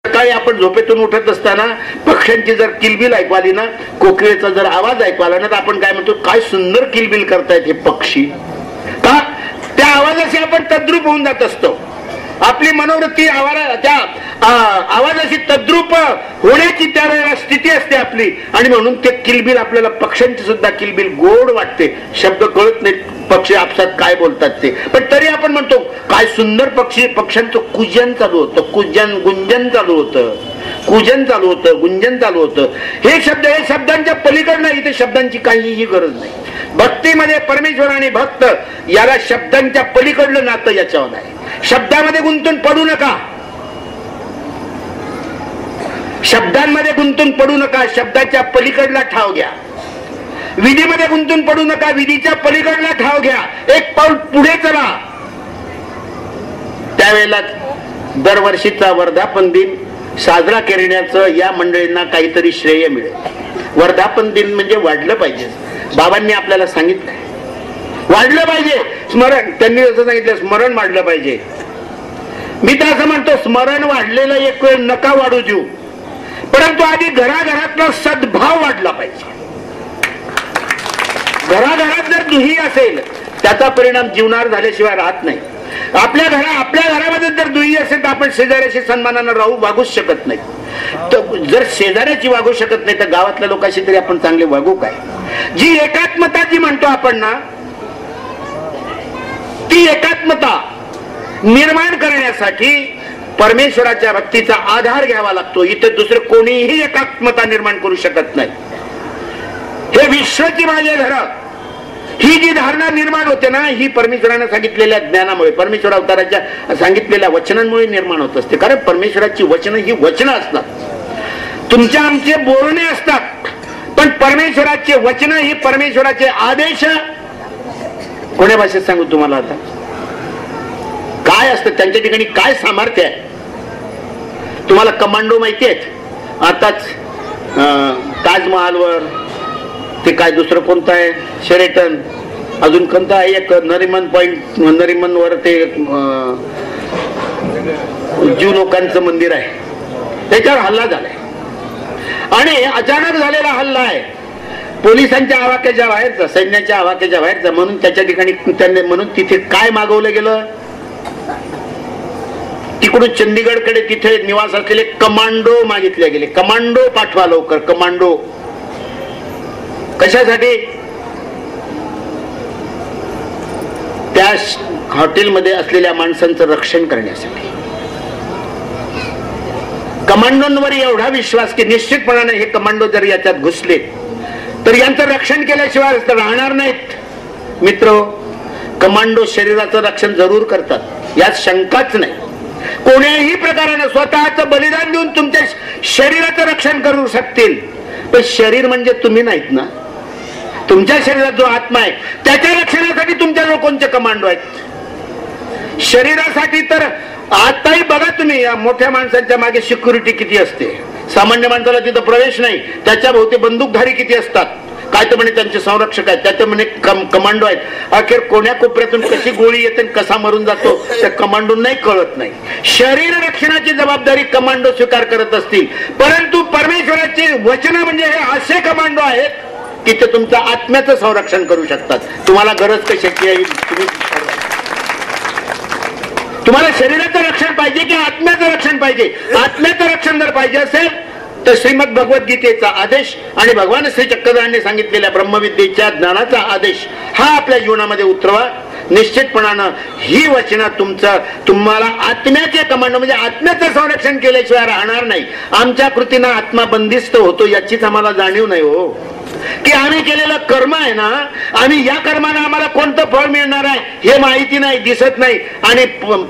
सकाळी आपण झोपेतून उठत असताना पक्ष्यांची जर किलबिल ऐकू आली ना, कोकिळेचा जर आवाज ऐकू आला ना, तर आपण काय म्हणतो, काय सुंदर किलबिल करतायत हे पक्षी. का? त्या आवाजाशी आपण तद्रूप होऊन जात असतो. आपली मनोवृत्ती त्या आवाजाशी तद्रूप होण्याची त्यावेळेला स्थिती असते आपली, आणि म्हणून ते किलबिल आपल्याला पक्ष्यांची सुद्धा किलबिल गोड वाटते. शब्द कळत नाही पक्षी आपसात काय बोलतात ते, पण तरी आपण म्हणतो काय सुंदर पक्षी. पक्ष्यांचं कुजन चालू होतं, गुंजन चालू होतं, कुजन चालू होतं, गुंजन चालू होतं. हे शब्द, हे शब्दांच्या पलीकडे नाही, इथे शब्दांची काहीही गरज नाही. भक्तीमध्ये परमेश्वर आणि भक्त याला शब्दांच्या पलीकडलं नातं याच्यावर आहे. शब्दामध्ये गुंतून पडू नका, शब्दांमध्ये गुंतून पडू नका, शब्दाच्या पलीकडला ठाव घ्या. विधीमध्ये गुंतून पडू नका, विधीच्या पलीकडला ठाव घ्या. एक पाऊल पुढे चला. त्यावेळेला दरवर्षीचा वर्धापन दिन साजरा करण्याचं या मंडळींना काहीतरी श्रेय मिळेल. वर्धापन दिन म्हणजे वाढलं पाहिजे. बाबांनी आपल्याला सांगितलं वाढलं पाहिजे स्मरण. त्यांनी असं सांगितलं स्मरण वाढलं पाहिजे. मी तर असं म्हणतो स्मरण वाढलेलं एक वेळ नका वाढू देऊ, परंतु आधी घराघरातला सद्भाव वाढला पाहिजे. घराघरात जर दुही असेल त्याचा परिणाम जीवनावर झाल्याशिवाय राहत नाही. आपल्या घरामध्ये जर दुही असेल तर आपण शेजाऱ्याशी सन्मानानं वागूच शकत नाही. तर जर शेजाऱ्याची वागू शकत नाही तर गावातल्या लोकांशी तरी आपण चांगले वागू काय. जी एकात्मता जी म्हणतो आपण ना, ती एकात्मता निर्माण करण्यासाठी परमेश्वराच्या भक्तीचा आधार घ्यावा लागतो. इथे दुसरे कोणीही एकात्मता निर्माण करू शकत नाही. हे विश्वची माझे घर, ही जी धारणा निर्माण होते ना, ही परमेश्वराने सांगितलेल्या ज्ञानामुळे, परमेश्वर अवताराच्या सांगितलेल्या वचनांमुळे निर्माण होत असते. कारण परमेश्वराची वचनं ही वचनं असतात, तुमच्या आमचे बोलणे असतात, पण परमेश्वराचे वचन ही परमेश्वराचे आदेश. कोण्या भाषेत सांगू तुम्हाला आता काय असतं त्यांच्या ठिकाणी, काय सामर्थ्य आहे. तुम्हाला कमांडो माहिती आहेत. आताच ताजमहालवर ते काय दुसरं कोणतं आहे, शेरेटन, अजून कोणतं आहे एक नरिमन पॉइंट, नरिमन वर ते ज्यू लोकांचं मंदिर आहे, त्याच्यावर हल्ला झालाय. आणि अचानक झालेला हल्ला आहे, पोलिसांच्या आवाक्याच्या बाहेरचा, सैन्याच्या आवाक्याच्या बाहेरचा. म्हणून त्याच्या ठिकाणी त्यांनी, म्हणून तिथे काय मागवलं गेलं, तिकडून चंदीगडकडे तिथे निवास असलेले कमांडो मागितले गेले. कमांडो पाठवा लवकर, कमांडो. कशासाठी? त्या हॉटेलमध्ये असलेल्या माणसांचं रक्षण करण्यासाठी. कमांडोंवर एवढा विश्वास की निश्चितपणाने हे कमांडो जर याच्यात घुसले तर यांचं रक्षण केल्याशिवाय राहणार नाहीत. मित्र, कमांडो शरीराचं रक्षण जरूर करतात, यात शंकाच नाही. कोण्याही प्रकाराने स्वतःचं बलिदान देऊन तुमच्या शरीराचं रक्षण करू शकतील. पण शरीर म्हणजे तुम्ही नाहीत ना, तुमच्या शरीरात जो आत्मा आहे त्याच्या रक्षणासाठी तुमच्याजवळ कोणते कमांडो आहेत. शरीरासाठी तर आताही बघा तुम्ही, या मोठ्या माणसांच्या मागे सिक्युरिटी किती असते. सामान्य माणसाला तिथं प्रवेश नाही, त्याच्या भोवती बंदूकधारी किती असतात. काय तर म्हणे त्यांचे संरक्षक आहेत, त्याचे म्हणे कमांडो आहेत. अखेर कोण्या कोपऱ्यातून कशी गोळी येते, कसा मरून जातो त्या कमांडोंनाही कळत नाही. शरीर रक्षणाची जबाबदारी कमांडो स्वीकार करत असतील, परंतु परमेश्वराची वचन म्हणजे हे असे कमांडो आहेत की ते तुमच्या आत्म्याचं संरक्षण करू शकतात. तुम्हाला गरज कशाची आहे, तुम्हाला शरीराचं रक्षण पाहिजे की आत्म्याचं रक्षण पाहिजे. आत्म्याचं रक्षण जर पाहिजे असेल तर श्रीमद भगवद्गीतेचा आदेश आणि भगवान श्री चक्रधरांनी सांगितलेल्या ब्रह्मविद्येच्या ज्ञानाचा आदेश हा आपल्या जीवनामध्ये उतरवा. निश्चितपणानं ही वचना तुम्हाला आत्म्याचे कमांड म्हणजे आत्म्याचं संरक्षण केल्याशिवाय राहणार नाही. आमच्या कृतीनं आत्मा बंदिस्त होतो याचीच आम्हाला जाणीव नाही हो, की आम्ही केलेलं कर्म आहे ना, आम्ही या कर्मानं आम्हाला कोणतं फळ मिळणार आहे हे माहिती नाही, दिसत नाही, आणि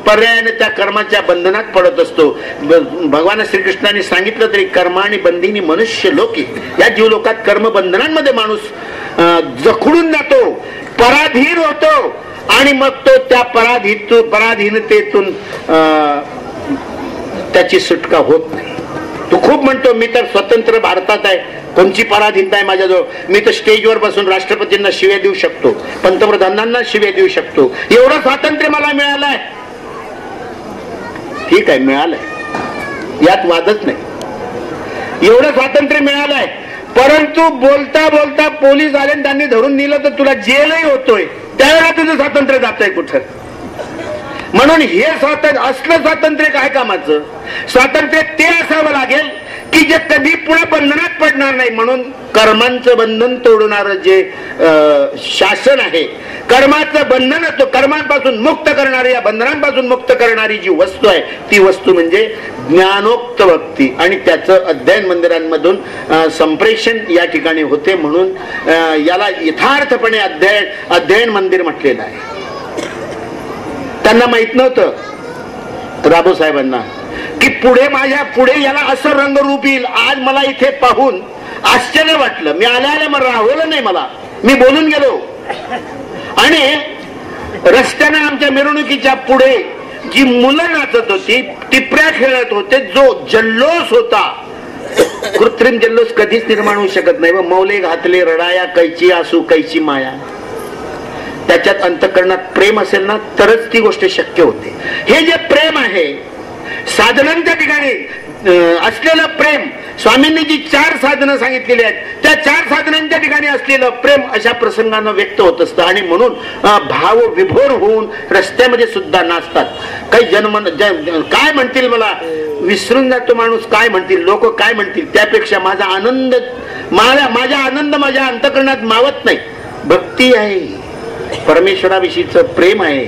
पर्यायाने त्या कर्माच्या बंधनात पडत असतो. भगवान श्रीकृष्णाने सांगितलं तरी कर्माणी बंधिनी मनुष्य लोकी, या जीव लोकात कर्म बंधनांमध्ये माणूस जखडून जातो, पराधीन होतो, आणि मग तो त्या पराधीनतेतून त्याची सुटका होत नाही. तो खूप म्हणतो मी तर स्वतंत्र भारतात आहे, कोणची पराधीनता आहे माझ्याजवळ, मी तर स्टेजवर बसून राष्ट्रपतींना शिव्या देऊ शकतो, पंतप्रधानांना शिव्या देऊ शकतो, एवढं स्वातंत्र्य मला मिळालंय. ठीक आहे, मिळालंय, यात वादच नाही. एवढं स्वातंत्र्य मिळालंय, परंतु बोलता बोलता पोलीस आले आणि त्यांनी धरून नेलं तर तुला जेलही होतोय, त्यावेळेला तुझं स्वातंत्र्य जातंय कुठं. म्हणून हे स्वातंत्र्य, असलं स्वातंत्र्य काय कामाचं? स्वातंत्र्य ते असावं लागेल की जे कधी पुढे बंधनात पडणार नाही. म्हणून कर्मांचं बंधन तोडणारं जे शासन आहे, कर्माचं बंधन, तो कर्मांपासून मुक्त करणारी, या बंधनांपासून मुक्त करणारी जी वस्तू आहे, ती वस्तू म्हणजे ज्ञानोक्त भक्ती. आणि त्याचं अध्ययन मंदिरांमधून संप्रेषण या ठिकाणी होते. म्हणून याला यथार्थपणे अध्ययन मंदिर म्हटलेलं आहे. त्यांना माहित नव्हतं राबो साहेबांना की पुढे माझ्या पुढे याला असं रंगरूप येईल. आज मला इथे पाहून आश्चर्य वाटलं. मी आल्या मला राहवलं नाही, मला मी बोलून गेलो. आणि रस्त्यानं आमच्या मिरवणुकीच्या पुढे जी मुलं नाचत होती, टिपऱ्या खेळत होते, जो जल्लोष होता, कृत्रिम जल्लोष कधीच निर्माण होऊ शकत नाही. मौले घातले रडाया कैची आसू कैची माया. त्याच्यात अंतःकरणात प्रेम असेल ना तरच ती गोष्ट शक्य होते. हे जे प्रेम आहे, साधनांच्या ठिकाणी असलेलं प्रेम, स्वामींनी जी 4 साधनं सांगितलेली आहेत, त्या 4 साधनांच्या ठिकाणी असलेलं प्रेम अशा प्रसंगानं व्यक्त होत असतं. आणि म्हणून भाव विभोर होऊन रस्त्यामध्ये सुद्धा नाचतात. काही काय म्हणतील, मला विसरून जातो माणूस, काय म्हणतील लोक, काय म्हणतील, त्यापेक्षा माझा आनंद माझ्या अंतःकरणात मावत नाही. भक्ती आहे, परमेश्वराविषयीचं प्रेम आहे.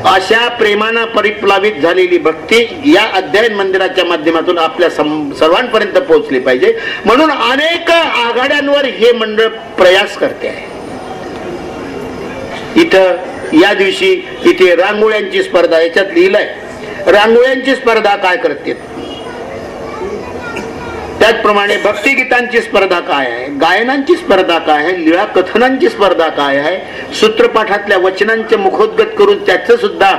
अशा प्रेमानं परिप्लावित झालेली भक्ती या अध्ययन मंदिराच्या माध्यमातून आपल्या सर्वांपर्यंत पोहोचली पाहिजे. म्हणून अनेक आघाड्यांवर हे मंडळ प्रयास करते आहे. इथं या दिवशी इथे रांगोळ्यांची स्पर्धा, याच्यात लिहिलंय रांगोळ्यांची स्पर्धा काय करते. त्याचप्रमाणे भक्तिगीतांची स्पर्धा काय आहे, गायनांची स्पर्धा काय आहे, लीळा कथनांची स्पर्धा काय आहे, सूत्रपाठातल्या वचनांचे मुखोद्गत करून त्याचं सुद्धा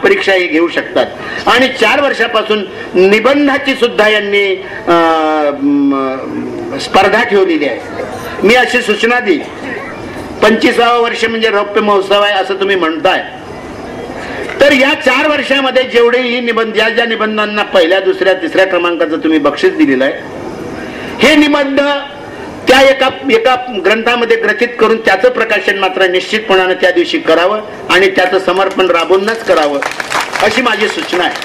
परीक्षा हे घेऊ शकतात. आणि 4 वर्षापासून निबंधाची सुद्धा यांनी स्पर्धा ठेवलेली आहे. मी अशी सूचना देईल, 25वा वर्ष म्हणजे रौप्य महोत्सव आहे असं तुम्ही म्हणताय, तर या 4 वर्षामध्ये जेवढेही निबंध, ज्या निबंधांना 1ल्या, 2ऱ्या, 3ऱ्या क्रमांकाचं तुम्ही बक्षीस दिलेलं आहे, हे निबंध त्या एका ग्रंथामध्ये ग्रथित करून त्याचं प्रकाशन मात्र निश्चितपणाने त्या दिवशी करावं आणि त्याचं समर्पण राबूनच करावं अशी माझी सूचना आहे.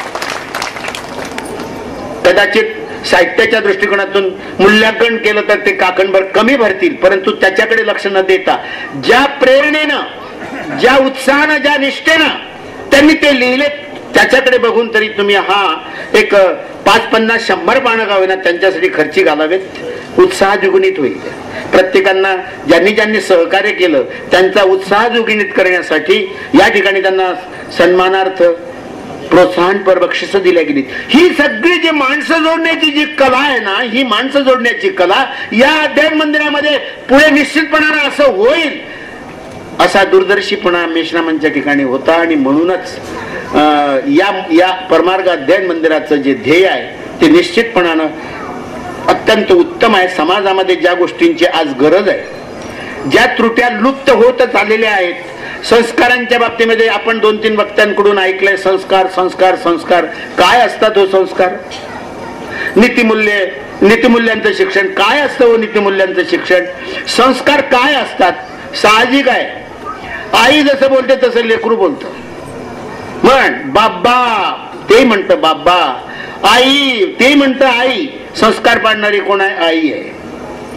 कदाचित साहित्याच्या दृष्टिकोनातून मूल्यांकन केलं तर ते काकणभर कमी भरतील, परंतु त्याच्याकडे लक्ष न देता ज्या प्रेरणेनं, ज्या उत्साहानं, ज्या निष्ठेनं त्यांनी ते लिहिले, त्याच्याकडे बघून तरी तुम्ही हा एक 5, 50, 100 पानं गावेना त्यांच्यासाठी खर्ची घालावेत. उत्साह द्विगुणित होईल. प्रत्येकांना ज्यांनी सहकार्य केलं त्यांचा उत्साह द्विगुणित करण्यासाठी या ठिकाणी त्यांना सन्मानार्थ प्रोत्साहनपर बक्षिसं दिल्या गेली. ही सगळी जी माणसं जोडण्याची जी कला आहे ना, ही माणसं जोडण्याची कला या अध्ययन मंदिरामध्ये पुढे निश्चितपणाने असं होईल असा दूरदर्शीपणा मेषरामांच्या ठिकाणी होता. आणि म्हणूनच या परमार्ग अध्ययन मंदिराचं जे ध्येय आहे ते निश्चितपणानं अत्यंत उत्तम आहे. समाजामध्ये ज्या गोष्टींची आज गरज आहे, ज्या त्रुट्या लुप्त होत चाललेल्या आहेत, संस्कारांच्या बाबतीमध्ये आपण 2-3 वक्त्यांकडून ऐकलंय, संस्कार संस्कार संस्कार. काय असतात हो संस्कार? नीतिमूल्यांचं शिक्षण काय असतं हो? नीतिमूल्यांचं शिक्षण, संस्कार काय असतात? साहजिक आहे, आई जसं बोलते तसं लेकरू बोलतं. म्हण बाबा ते म्हणतं बाबा, आई ते म्हणतं आई. संस्कार पाडणारी कोण आहे? आई आहे.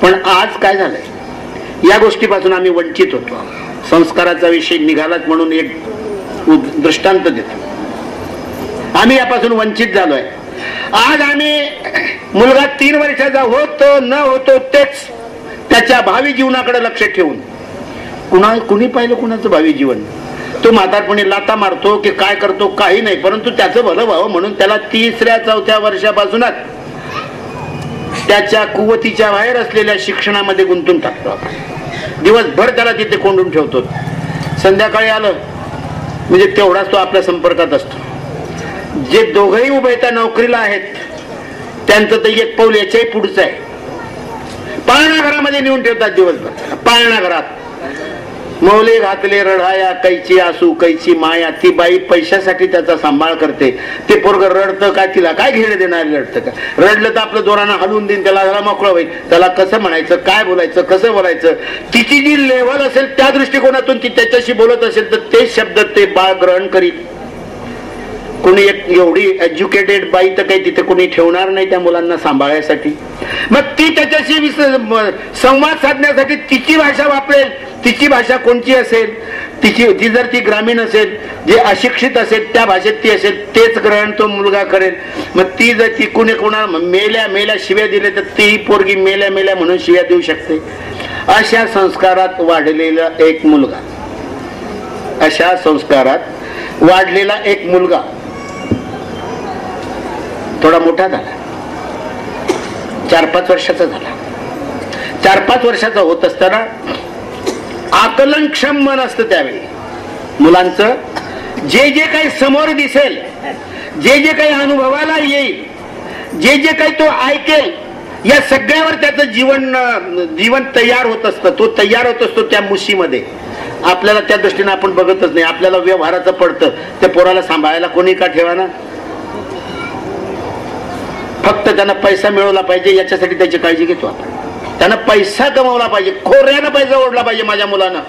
पण आज काय झालंय, या गोष्टीपासून आम्ही वंचित होतो. संस्काराचा विषय निघालाच म्हणून एक दृष्टांत देतो. आम्ही यापासून वंचित झालोय. आज आम्ही मुलगा 3 वर्षाचा होतो न होतो तेच त्याच्या भावी जीवनाकडे लक्ष ठेवून, कुणी पाहिलं कुणाचं भावी जीवन, तो म्हातारपणी लाता मारतो की काय करतो काही नाही, परंतु त्याचं भलं व्हावं म्हणून त्याला 3ऱ्या 4थ्या वर्षापासूनच त्याच्या कुवतीच्या बाहेर असलेल्या शिक्षणामध्ये गुंतून टाकतो. दिवसभर त्याला तिथे कोंडून ठेवतो. संध्याकाळी आलं म्हणजे तेवढाच तो आपल्या संपर्कात असतो. जे दोघंही उभयता नोकरीला आहेत त्यांचं तर एक पाऊल याच्याही पुढचं आहे. पाळणा घरामध्ये नेऊन ठेवतात दिवसभर, पाळणा घरात. मौले घातले रढाया कैची आसू कैची माया. ती बाई पैशासाठी त्याचा सांभाळ करते. ते पोरग रडतं काय, तिला काय घेणं देणार? रडतं का? रडलं तर आपलं जोरानं हलवून देईन, त्याला मोकळं होईल. त्याला कसं म्हणायचं, काय बोलायचं, कसं बोलायचं, तिची जी लेवल असेल त्या दृष्टिकोनातून ती त्याच्याशी बोलत असेल तर ते शब्द ते बाळ ग्रहण करीत. कोणी एक एवढी एज्युकेटेड बाई तर काही तिथे कोणी ठेवणार नाही त्या मुलांना सांभाळण्यासाठी. मग ती त्याच्याशी संवाद साधण्यासाठी तिची भाषा वापरेल. तिची भाषा कोणची असेल, ती जर ती ग्रामीण असेल, जे अशिक्षित असेल त्या भाषेत ती असेल, तेच ग्रहण तो मुलगा करेल. मग ती जर ती कोणा मेल्या मेल्या शिव्या दिले तर ती पोरगी मेल्या मेल्या म्हणून शिव्या देऊ शकते. अशा संस्कारात वाढलेला एक मुलगा, अशा संस्कारात वाढलेला एक मुलगा थोडा मोठा झाला, 4-5 वर्षाचा झाला. 4-5 वर्षाचा होत असताना आकलनक्षम मन असतं त्यावेळी मुलांचं. जे जे काही समोर दिसेल, जे जे काही अनुभवाला येईल, जे जे काही तो ऐकेल, या सगळ्यावर त्याचं जीवन तयार होत असतं. तो तयार होत असतो त्या मुशीमध्ये. आपल्याला त्या दृष्टीने आपण बघतच नाही. आपल्याला व्यवहाराचं पडतं, त्या पोराला सांभाळायला कोणी का ठेवाना, फक्त त्यांना पैसा मिळवला पाहिजे याच्यासाठी त्याची काळजी घेतो आपण. त्यांना पैसा कमवला पाहिजे, खोऱ्यानं पैसा ओढला पाहिजे माझ्या मुलानं,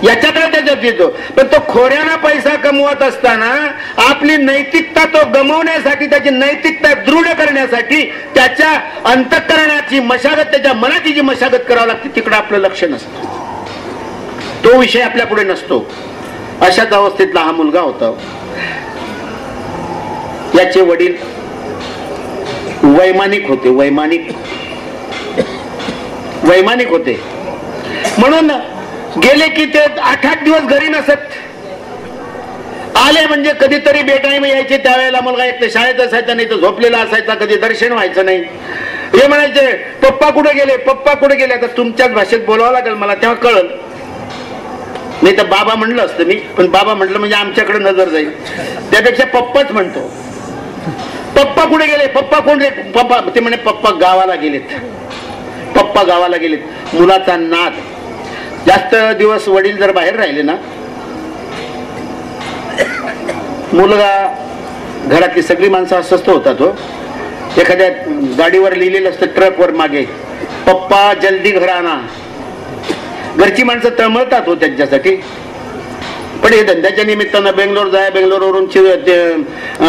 याच्याकडे त्याच्यात येतो. पण तो खोऱ्यानं पैसा कमवत असताना आपली नैतिकता तो गमवण्यासाठी, त्याची नैतिकता दृढ करण्यासाठी त्याच्या अंतःकरणाची मशागत, त्याच्या मनाची जी मशागत करावी लागते तिकडे आपलं लक्ष नसतं. तो विषय आपल्या पुढे नसतो. अशाच अवस्थेतला हा मुलगा होता. याचे वडील वैमानिक होते. वैमानिक होते म्हणून गेले की ते 8-8 दिवस घरी नसत. आले म्हणजे कधीतरी बेटाईम यायचे. त्यावेळेला मुलगा एक तर शाळेत असायचा, नाही तर झोपलेला असायचा, कधी दर्शन व्हायचं नाही. हे म्हणायचे पप्पा कुठे गेले, पप्पा कुठे गेले. आता तुमच्याच भाषेत बोलावं लागेल मला, तेव्हा कळल. नाही तर बाबा म्हणलं असतं मी, पण बाबा म्हटलं म्हणजे आमच्याकडे नजर जाईल, त्यापेक्षा पप्पाच म्हणतो. पप्पा कुठे गेले, पप्पा कोण रे, पप्पा. ते म्हणे पप्पा गावाला गेलेत, पप्पा गावाला गेलेत. मुलाचा नाद. जास्त दिवस वडील जर बाहेर राहिले ना, मुलगा, घरातली सगळी माणसं अस्वस्थ होतात. हो, एखाद्या गाडीवर लिहिलेलं असतं ट्रकवर मागे, पप्पा जल्दी घर आणा. घरची माणसं तळमळतात हो त्यांच्यासाठी. पण हे धंद्याच्या निमित्तानं बेंगलोर जाय, बेंगलोरवरून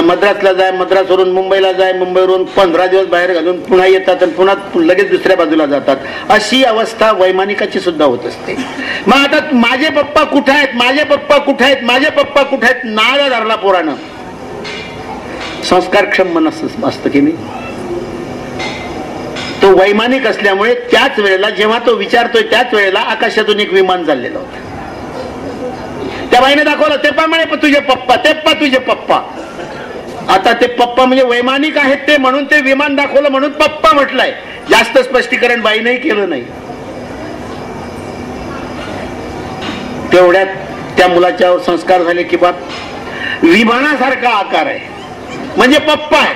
मद्रासला जाय, मद्रासवरून मुंबईला जाय, मुंबईवरून 15 दिवस बाहेर घालून पुन्हा येतात आणि पुन्हा लगेच दुसऱ्या बाजूला जातात. अशी अवस्था वैमानिकाची सुद्धा होत असते. मग आता माझे पप्पा कुठे आहेत, माझे पप्पा कुठे आहेत, माझे पप्पा कुठे आहेत, नाळ धरला पोरानं. संस्कारक्षम मन असतं की नाही. तो वैमानिक असल्यामुळे त्याच वेळेला जेव्हा तो विचारतोय त्याच वेळेला आकाशातून एक विमान चाललेलं होतं. त्या बाईने दाखवलं, ते पा म्हणे तुझे पप्पा, ते पा तुझे पप्पा. आता ते पप्पा म्हणजे वैमानिक आहेत ते, म्हणून ते विमान दाखवलं म्हणून पप्पा म्हटलंय. जास्त स्पष्टीकरण बाईनेही केलं नाही. तेवढ्यात त्या मुलाच्या संस्कार झाले की बाप विमानासारखा आकार आहे, म्हणजे पप्पा आहे.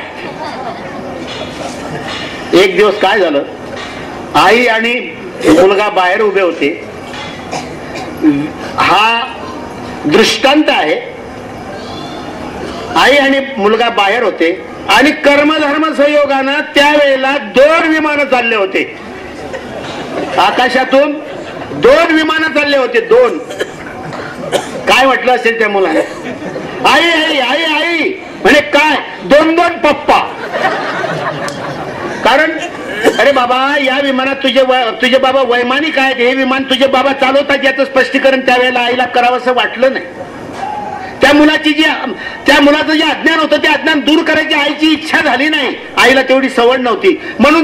एक दिवस काय झालं, आई आणि मुलगा बाहेर उभे होते. हा दृष्टांत आहे. आई आणि मुलगा बाहेर होते आणि कर्मधर्म संयोगानं त्यावेळेला 2 विमानं चालले होते. आकाशातून 2 विमानं चालले होते. 2. काय म्हटलं असेल त्या मुलाने, आई आई आई आई म्हणे काय 2-2 पप्पा. कारण अरे बाबा, या विमानात तुझे बाबा वैमानिक आहेत, हे विमान तुझे बाबा चालवतात याचं स्पष्टीकरण त्यावेळेला आईला करावंसं वाटलं नाही. त्या मुलाचं जे अज्ञान होतं ते अज्ञान दूर करायची आईची इच्छा झाली नाही. आईला तेवढी सवड नव्हती म्हणून